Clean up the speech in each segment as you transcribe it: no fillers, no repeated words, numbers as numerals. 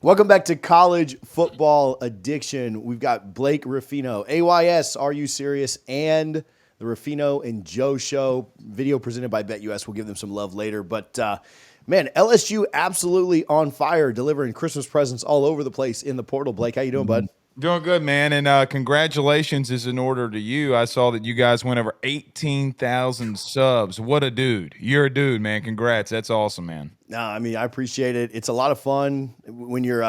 Welcome back to College Football Addiction. We've got Blake Ruffino, AYS, Are You Serious? And the Ruffino and Joe Show. Video presented by BetUS. We'll give them some love later. But, man, LSU absolutely on fire, delivering Christmas presents all over the place in the portal. Blake, how you doing, bud? Doing good, man, and congratulations is in order to you. I saw that you guys went over 18,000 subs. What a dude. You're a dude, man. Congrats. That's awesome, man. No, I mean, I appreciate it. It's a lot of fun when you're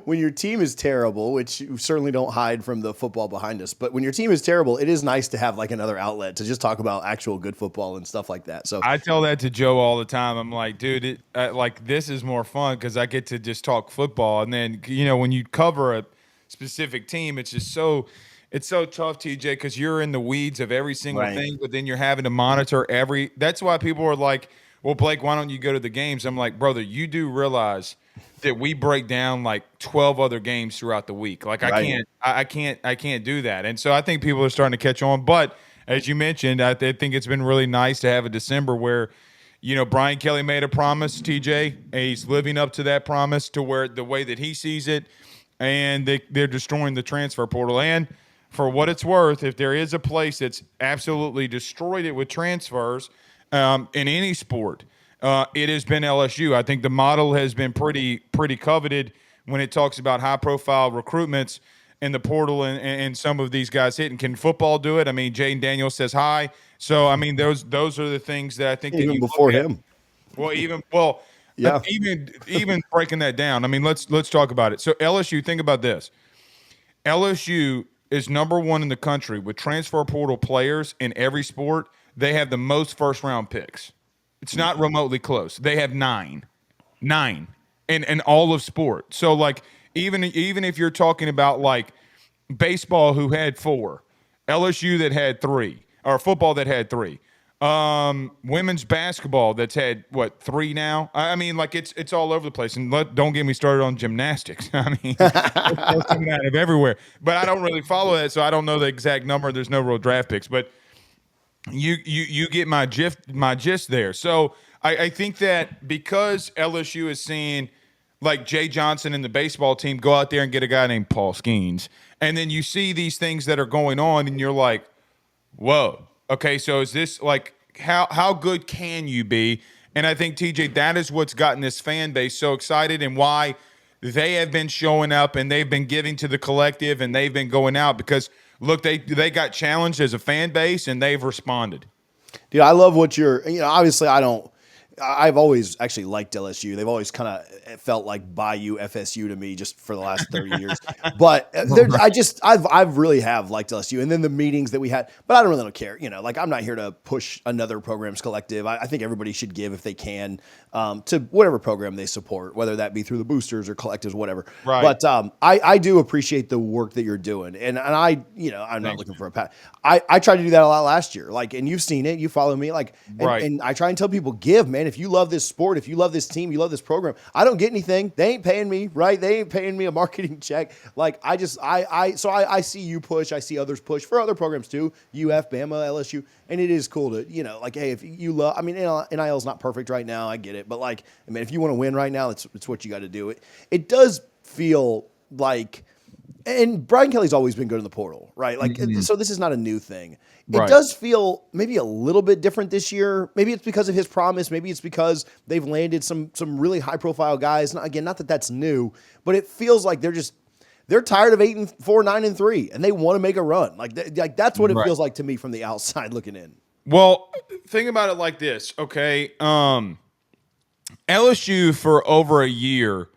when your team is terrible, which you certainly don't hide from the football behind us. But when your team is terrible, it is nice to have like another outlet to just talk about actual good football and stuff like that. So I tell that to Joe all the time. I'm like, dude, like this is more fun because I get to just talk football. And then, when you cover a specific team, it's so tough, TJ, because you're in the weeds of every single right. thing, but then you're having to monitor every. That's why people are like, well, Blake, why don't you go to the games? I'm like, brother, you do realize that we break down like 12 other games throughout the week. Like Right. I can't do that. And so I think people are starting to catch on. But as you mentioned, I think it's been really nice to have a December where, Brian Kelly made a promise, TJ, and he's living up to that promise to where the way that he sees it, and they're destroying the transfer portal. And for what it's worth, if there is a place that's absolutely destroyed it with transfers in any sport, it has been LSU. I think the model has been pretty coveted when it talks about high-profile recruitments in the portal and some of these guys hitting. Can football do it? I mean, Jaden Daniels says hi. So, I mean, those are the things that I think that Even you before look at. him. Yeah. Even breaking that down. I mean, let's talk about it. So LSU, think about this. LSU is number one in the country with transfer portal players in every sport. They have the most first round picks. It's not remotely close. They have nine in all of sport. So like even if you're talking about like baseball who had four, LSU that had three, or football that had three. Women's basketball that's had what, three now? I mean, like it's all over the place. And don't get me started on gymnastics. I mean, it's coming out of everywhere. But I don't really follow that, so I don't know the exact number. There's no real draft picks, but you get my gist there. So I think that because LSU is seeing like Jay Johnson and the baseball team go out there and get a guy named Paul Skeens, and then you see these things that are going on, and you're like, whoa. Okay, so is this like how good can you be? And I think TJ, that is what's gotten this fan base so excited, and why they have been showing up and they've been giving to the collective and they've been going out because look, they got challenged as a fan base and they've responded. Dude, I love what obviously I've always actually liked LSU. They've always kind of felt like Bayou FSU to me just for the last 30 years. But I've really have liked LSU. And then the meetings that we had, but I don't really don't care. Like I'm not here to push another program's collective. I think everybody should give if they can to whatever program they support, whether that be through the boosters or collectives, whatever. Right. But I do appreciate the work that you're doing. And I'm not looking for a pat. I tried to do that a lot last year. Like, and you've seen it, you follow me. Like, Right. and I try and tell people, give, man. If you love this sport, if you love this team, you love this program, I don't get anything. They ain't paying me, right? They ain't paying me a marketing check. Like I see you push. I see others push for other programs too. UF, Bama, LSU. And it is cool to, like, hey, if you love, I mean, NIL is not perfect right now. I get it. But like, I mean, if you want to win right now, it's what you got to do. It does feel like, and Brian Kelly's always been good in the portal, right? Like, so this is not a new thing. It Right. does feel maybe a little bit different this year. Maybe it's because of his promise. Maybe it's because they've landed some really high profile guys. Again, not that that's new, but it feels like they're tired of 8-4, 9-3, and they want to make a run. Like that's what it Right. feels like to me from the outside looking in. Well, think about it like this, okay? LSU for over a year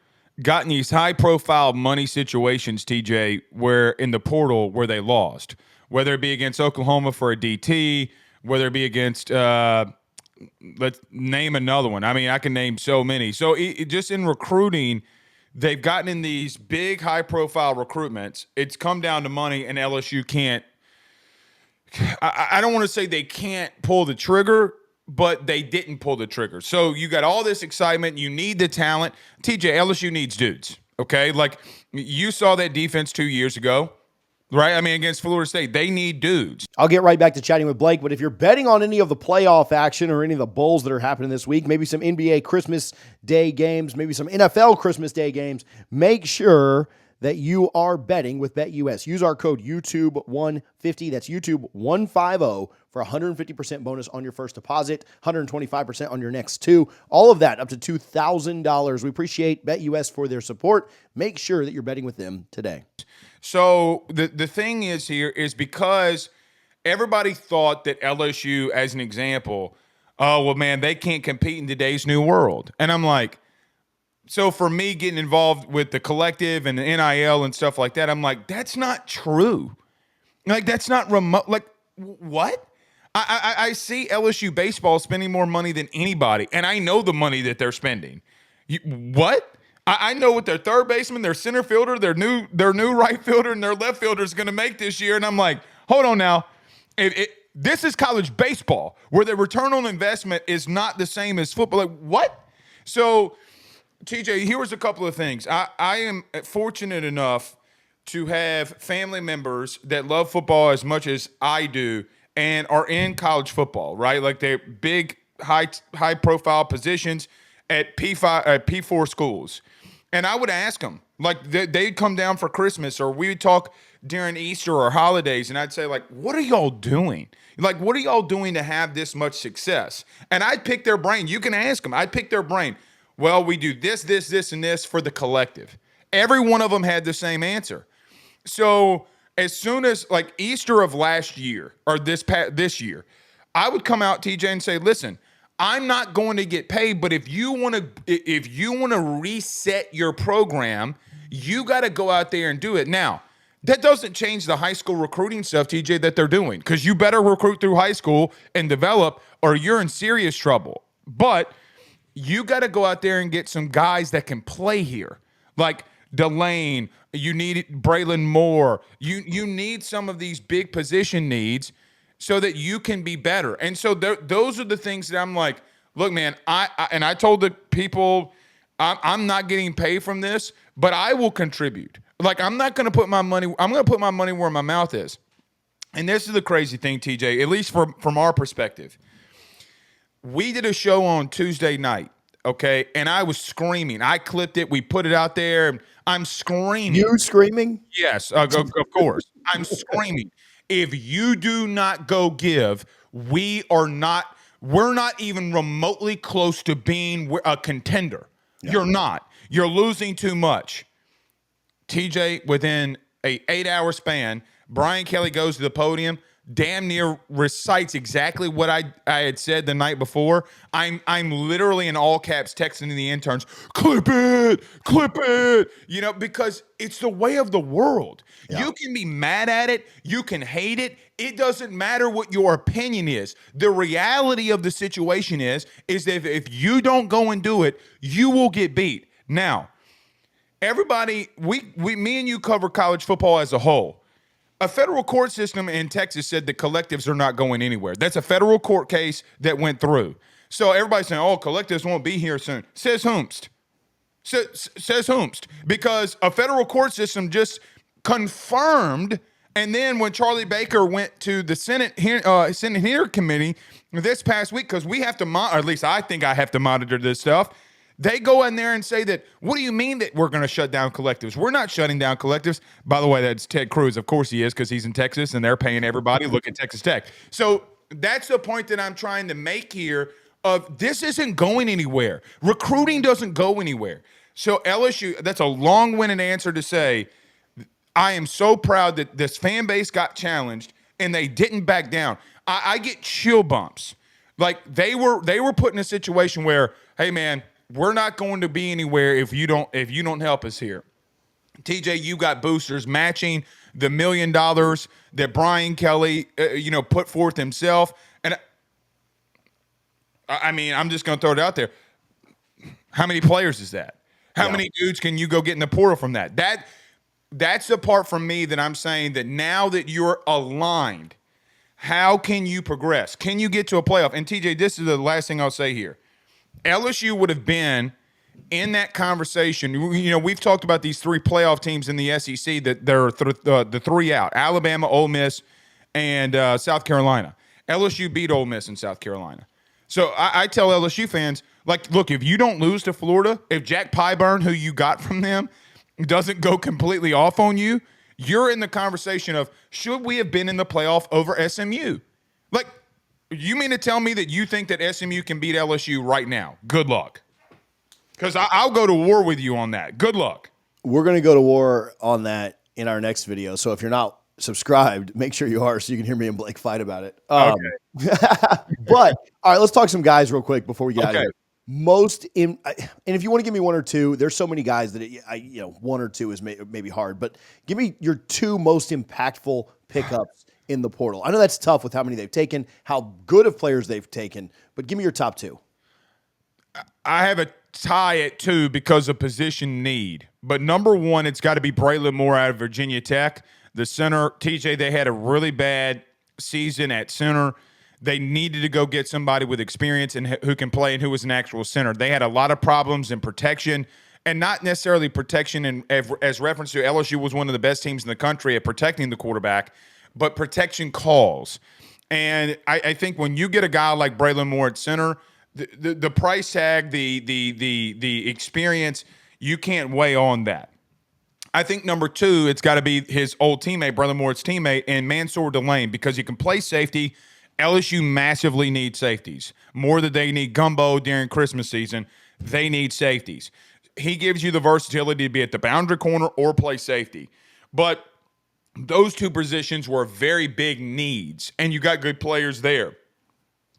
got in these high-profile money situations, TJ, where in the portal where they lost, whether it be against Oklahoma for a DT, whether it be against let's name another one. I mean, I can name so many. So just in recruiting, they've gotten in these big, high-profile recruitments. It's come down to money, and LSU can't. I don't want to say they can't pull the trigger, but they didn't pull the trigger. So you got all this excitement. You need the talent. TJ, LSU needs dudes. Okay, like you saw that defense 2 years ago. right? I mean, against Florida State, they need dudes. I'll get right back to chatting with Blake, but if you're betting on any of the playoff action or any of the bowls that are happening this week, maybe some NBA Christmas Day games, maybe some NFL Christmas Day games, make sure that you are betting with BetUS. Use our code YouTube150. That's YouTube150 for 150% bonus on your first deposit, 125% on your next two. All of that up to $2,000. We appreciate BetUS for their support. Make sure that you're betting with them today. So the thing is here is because everybody thought that LSU, as an example, oh, well, man, they can't compete in today's new world. And I'm like, so for me getting involved with the collective and the NIL and stuff like that, I'm like, that's not true. Like, that's not remote. Like, what? I see LSU baseball spending more money than anybody, and I know the money that they're spending. What? I know what their third baseman, their center fielder, their new right fielder, and their left fielder is going to make this year. And I'm like, hold on now. This is college baseball, where the return on investment is not the same as football. Like, what? So, TJ, here was a couple of things. I am fortunate enough to have family members that love football as much as I do and are in college football, right? Like they're big, high profile positions at P4 schools. And I would ask them, like they'd come down for Christmas or we would talk during Easter or holidays, and I'd say, like, what are y'all doing? Like, what are y'all doing to have this much success? And I'd pick their brain. You can ask them. I'd pick their brain. Well, we do this, and this for the collective. Every one of them had the same answer. So as soon as like Easter of last year or this year, I would come out, TJ, and say, listen, I'm not going to get paid, but if you want to reset your program, you got to go out there and do it. Now, that doesn't change the high school recruiting stuff, TJ, that they're doing, because you better recruit through high school and develop or you're in serious trouble. But you got to go out there and get some guys that can play here. Like Delane, you need Braylon Moore. You need some of these big position needs so that you can be better. And so those are the things that I'm like, look, man, I told the people I'm not getting paid from this, but I will contribute. Like I'm not going to put my money, I'm going to put my money where my mouth is. And this is the crazy thing, TJ, at least from our perspective. We did a show on Tuesday night, okay? And I was screaming. I clipped it. We put it out there. I'm screaming. You screaming? Yes, of course. I'm screaming. If you do not go give, we're not even remotely close to being a contender. Yeah. You're not. You're losing too much. TJ, within a 8-hour span, Brian Kelly goes to the podium, damn near recites exactly what I had said the night before. I'm literally in all caps texting the interns, clip it, because it's the way of the world. Yeah. You can be mad at it. You can hate it. It doesn't matter what your opinion is. The reality of the situation is that if you don't go and do it, you will get beat. Now, everybody, me and you cover college football as a whole. A federal court system in Texas said the collectives are not going anywhere. That's a federal court case that went through. So everybody's saying, oh, collectives won't be here soon. Says whomst. Says whomst. Because a federal court system just confirmed, and then when Charlie Baker went to the Senate Hearing Committee this past week, because we have to or at least I think I have to monitor this stuff, they go in there and say that, what do you mean that we're going to shut down collectives? We're not shutting down collectives. By the way, that's Ted Cruz. Of course he is, because he's in Texas and they're paying everybody. Look at Texas Tech. So that's the point that I'm trying to make here of this isn't going anywhere. Recruiting doesn't go anywhere. So LSU, that's a long-winded answer to say, I am so proud that this fan base got challenged and they didn't back down. I get chill bumps. Like they were put in a situation where, hey man, we're not going to be anywhere if you don't help us here. TJ, you got boosters matching the $1 million that Brian Kelly, put forth himself. And I mean, I'm just going to throw it out there. How many players is that? How many dudes can you go get in the portal from that? That's the part from me that I'm saying that now that you're aligned, how can you progress? Can you get to a playoff? And TJ, this is the last thing I'll say here. LSU would have been in that conversation, we've talked about these three playoff teams in the SEC that they're the three out: Alabama, Ole Miss, and South Carolina. LSU beat Ole Miss in South Carolina. So I tell LSU fans, like, look, if you don't lose to Florida, if Jack Pyburn, who you got from them, doesn't go completely off on you, you're in the conversation of, should we have been in the playoff over SMU? Like, you mean to tell me that you think that SMU can beat LSU right now? Good luck. Because I'll go to war with you on that. Good luck. We're going to go to war on that in our next video. So if you're not subscribed, make sure you are so you can hear me and Blake fight about it. But, all right, let's talk some guys real quick before we get out of here. And if you want to give me one or two, there's so many guys that, one or two is maybe hard. But give me your two most impactful pickups in the portal. I know that's tough with how many they've taken, how good of players they've taken. But give me your top two. I have a tie at two because of position need. But number one, it's got to be Braylon Moore out of Virginia Tech. The center, TJ, they had a really bad season at center. They needed to go get somebody with experience and who can play and who was an actual center. They had a lot of problems in protection, and not necessarily protection as reference to LSU was one of the best teams in the country at protecting the quarterback, but protection calls. And I think when you get a guy like Braylon Moore at center, the price tag, the experience, you can't weigh on that. I think number two, it's got to be his old teammate, Braylon Moore's teammate, and Mansour Delane, because he can play safety. LSU massively needs safeties. More than they need gumbo during Christmas season, they need safeties. He gives you the versatility to be at the boundary corner or play safety. But those two positions were very big needs, and you got good players there.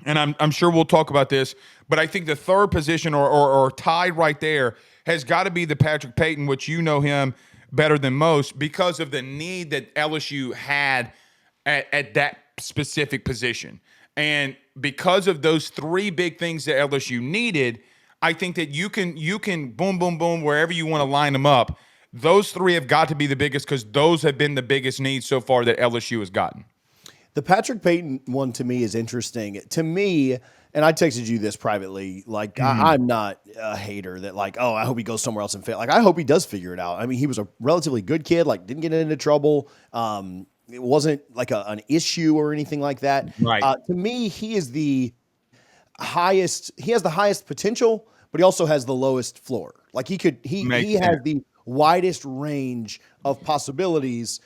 And I'm sure we'll talk about this, but I think the third position or tied right there has got to be the Patrick Payton, which you know him better than most, because of the need that LSU had at that specific position. And because of those three big things that LSU needed, I think that you can boom, boom, boom, wherever you want to line them up. Those three have got to be the biggest because those have been the biggest needs so far that LSU has gotten. The Patrick Payton one to me is interesting. To me, and I texted you this privately, like I'm not a hater that like, oh, I hope he goes somewhere else and fail. Like, I hope he does figure it out. I mean, he was a relatively good kid, like didn't get into trouble. It wasn't like an issue or anything like that. Right. To me, he is the highest. He has the highest potential, but he also has the lowest floor. Like he has the widest range of possibilities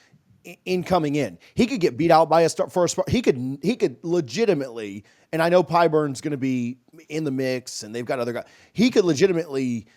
in coming in. He could get beat out by a start for a spot. He could legitimately, and I know Pyburn's going to be in the mix and they've got other guys. He could legitimately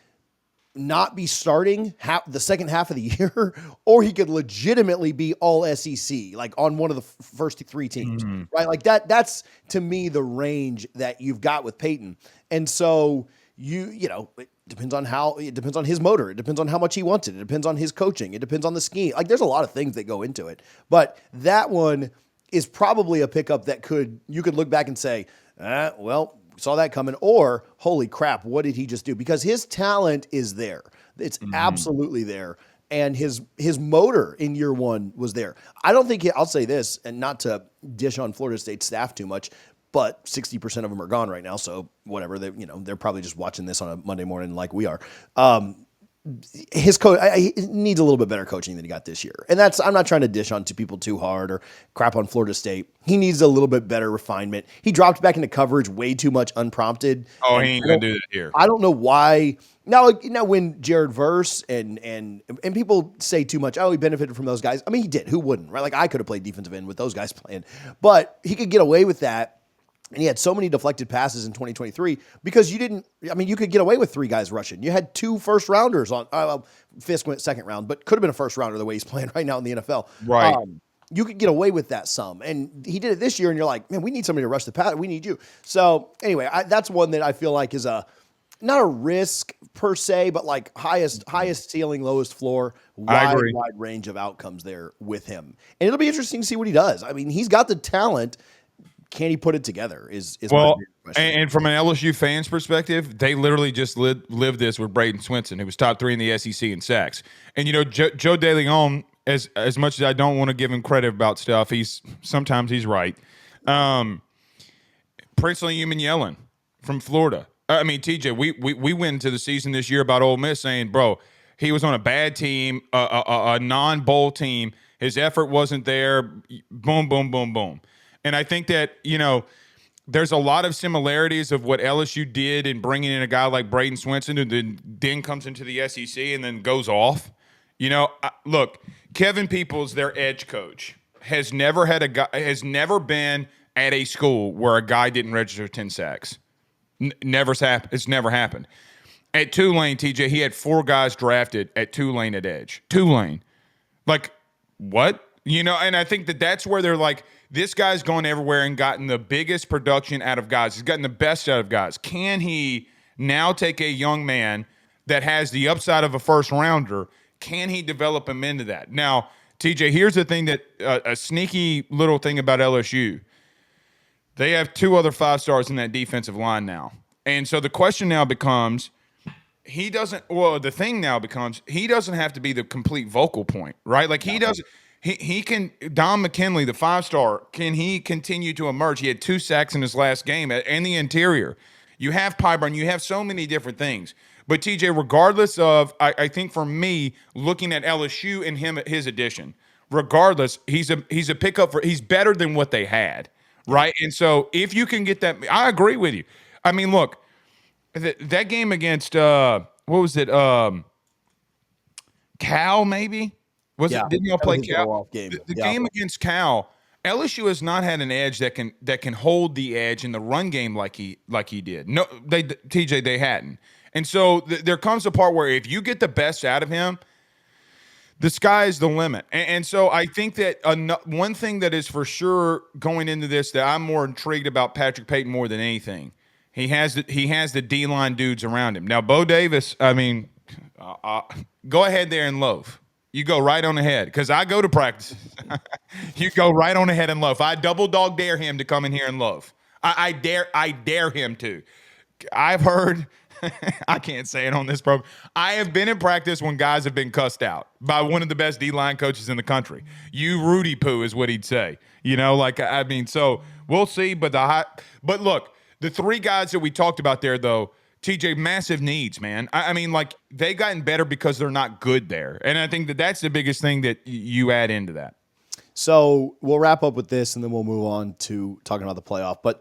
not be starting the second half of the year, or he could legitimately be all SEC, like on one of the first three teams, right? Like that's to me the range that you've got with Peyton. And so it depends on his motor. It depends on how much he wants it. It depends on his coaching. It depends on the scheme. Like there's a lot of things that go into it, but that one is probably a pickup that you could look back and say, well, saw that coming, or holy crap, what did he just do? Because his talent is there. It's absolutely there. And his motor in year one was there. I don't think I'll say this, and not to dish on Florida State staff too much, but 60% of them are gone right now. So whatever, they're probably just watching this on a Monday morning like we are. His coach he needs a little bit better coaching than he got this year. And I'm not trying to dish on people too hard or crap on Florida State. He needs a little bit better refinement. He dropped back into coverage way too much unprompted. Oh, he ain't going to do that here. I don't know why. Now, when Jared Verse and people say too much, oh, he benefited from those guys. I mean, he did. Who wouldn't, right? Like I could have played defensive end with those guys playing, but he could get away with that. And he had so many deflected passes in 2023 because you could get away with three guys rushing. You had 2 first rounders on, Fisk went second round, but could have been a first rounder the way he's playing right now in the NFL. Right. You could get away with that some. And he did it this year, and you're like, man, we need somebody to rush the pass. We need you. So anyway, that's one that I feel like is not a risk per se, but like highest ceiling, lowest floor, wide range of outcomes there with him. And it'll be interesting to see what he does. I mean, he's got the talent. Can he put it together? Is well, my question. And from an LSU fan's perspective, they literally just lived this with Braden Swinson, who was top 3 in the SEC in sacks. And Joe DeLeon, as much as I don't want to give him credit about stuff, sometimes he's right. Princely Human Yellen from Florida, I mean, TJ, we went into the season this year about Ole Miss saying, bro, he was on a bad team, a non-bowl team. His effort wasn't there. Boom, boom, boom, boom. And I think that, there's a lot of similarities of what LSU did in bringing in a guy like Braden Swinson, who then comes into the SEC and then goes off. Look, Kevin Peoples, their edge coach, has never been at a school where a guy didn't register 10 sacks. It's never happened. At Tulane, TJ, he had 4 guys drafted at Tulane at edge. Tulane. Like, what? And I think that's where they're like, this guy's gone everywhere and gotten the biggest production out of guys. He's gotten the best out of guys. Can he now take a young man that has the upside of a first rounder? Can he develop him into that? Now, TJ, here's the thing that a sneaky little thing about LSU. They have 2 other 5 stars in that defensive line now. And so the question now becomes, he doesn't have to be the complete vocal point, right? Like he can, Don McKinley, the 5-star, can he continue to emerge? He had 2 sacks in his last game and the interior. You have Pyburn, you have so many different things. But TJ, regardless of, I think for me, looking at LSU and his addition, regardless, he's a pickup he's better than what they had, right? And so if you can get that, I agree with you. I mean, look, that game against what was it? Cal, maybe? Didn't y'all play Cal? The game against Cal, LSU has not had an edge that can hold the edge in the run game like he did. No, TJ, they hadn't. And so there comes a part where if you get the best out of him, the sky is the limit. And so I think that one thing that is for sure going into this that I'm more intrigued about Patrick Payton more than anything, he has the D-line dudes around him. Now, Bo Davis, I mean, go ahead there and loaf. You go right on ahead because I go to practice. You go right on ahead and loaf. I double dog dare him to come in here and loaf. I dare him to. I've heard I can't say it on this program. I have been in practice when guys have been cussed out by one of the best D-line coaches in the country. You Rudy Poo is what he'd say. So we'll see. But look, the 3 guys that we talked about there, though, TJ, massive needs, man. I mean, like, they gotten better because they're not good there. And I think that's the biggest thing that you add into that. So we'll wrap up with this, and then we'll move on to talking about the playoff. But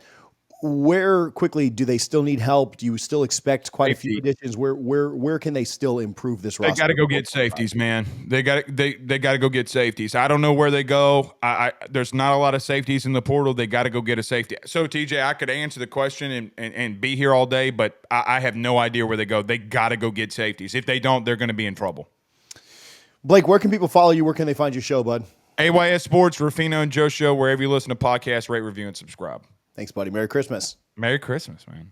where quickly do they still need help? Do you still expect quite a few additions? Where can they still improve this roster? They got to go get safeties, man. They got to go get safeties. I don't know where they go. There's not a lot of safeties in the portal. They got to go get a safety. So TJ, I could answer the question and be here all day, but I have no idea where they go. They got to go get safeties. If they don't, they're going to be in trouble. Blake, where can people follow you? Where can they find your show, bud? AYS Sports, Ruffino and Joe Show, wherever you listen to podcasts, rate, review, and subscribe. Thanks, buddy. Merry Christmas. Merry Christmas, man.